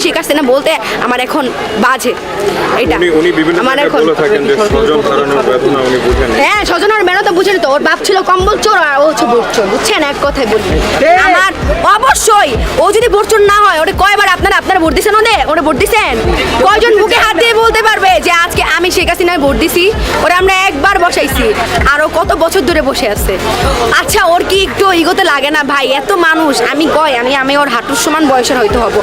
শেখ হাসিনা বলতে আমার এখন বাজে এটা উনি বিভিন্ন আমার জায়গায় এখন বলে থাকেন যে স্বজন হারানোর বেদনা উনি বুঝেন। হ্যাঁ স্বজনের মেয়েরা তো বুঝেনি তো, ওর বাপ ছিল কম্বল চোর আর ও হচ্ছে ভোট চোর, বুঝছেন? এক কথাই বলি আমার অবশ্যই ও যদি ভোট চোর না হয়, ওটা কয়বার আপনারা ভোট দিচ্ছেন? ওরা ভোট দিচ্ছেন? কয়জন বুকে হাত দিয়ে বলতে পারবে যে আজকে আমি শেখ হাসিনায় ভোট দিছি? ওরা আমরা একবার বসাইছি, আরো কত বছর ধরে বসে আছে। আচ্ছা ওর কি একটু ইগোতে লাগে না ভাই? এত মানুষ, আমি ওর হাঁটুর সমান বয়সের হয়তো হব,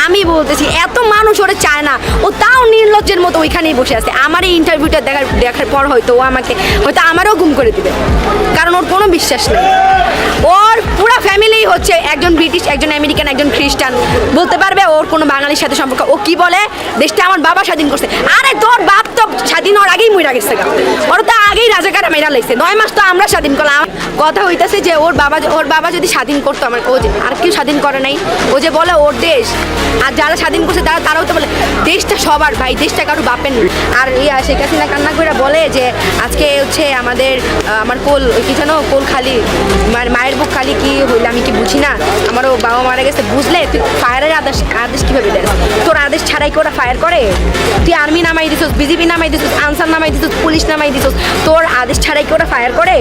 আমি বলতেছি এত মানুষ ওরে চায় না, ও তাও নির্লজ্জের মতো ওইখানেই বসে আছে। আমার এই ইন্টারভিউটা দেখার পর হয়তো ও হয়তো আমারও গুম করে দিবে, কারণ ওর কোনো বিশ্বাস নেই। ওর পুরো ফ্যামিলি হচ্ছে একজন ব্রিটিশ, একজন আমেরিকান, একজন খ্রিস্টান, বলতে পারবে ওর কোনো বাঙালির সাথে সম্পর্ক। ও কি বলে দেশটা আমার বাবা স্বাধীন করছে। আরে তোর বাপ তো স্বাধীন হওয়ার আগেই মইরা গেছে গা, ওর তো আগেই রাজাকার মেরা লাগছে। 9 মাস তো আমরা স্বাধীন করলাম। কথা হইতেছে যে ওর বাবা যদি স্বাধীন করতো, ও যে আর কেউ স্বাধীন করে নাই, ও যে বলে ওর দেশ, আর যারা স্বাধীন করছে তারাও তো বলে দেশটা সবার ভাই, দেশটা কারো বাপের নেই। আর শেখ হাসিনা কান্না করে বলে যে আজকে হচ্ছে আমার কোল কি যেন কোল খালি, মায়ের বুক খালি, কি হইলে আমি কি বুঝি না, আমারও বাবা মারা গেছে। বুঝলে তুই ফায়ারের আদেশ কীভাবে দেয়? তোর আদেশ ছাড়াই কি ওরা ফায়ার করে? তুই আর্মি নামাই দিছিস, বিজিবি নামাই দিছিস, আনসার নামাই দিছিস, পুলিশ নামাই দিছিস, তোর আদেশ ছাড়াই কি ওরা ফায়ার করে?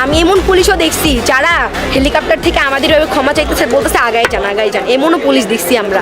আমি এমন পুলিশও দেখছি যারা হেলিকপ্টার থেকে আমাদের ওই ক্ষমা চাইতেছে, বলতেছে আগাই যান। এমনও পুলিশ দেখছি আমরা।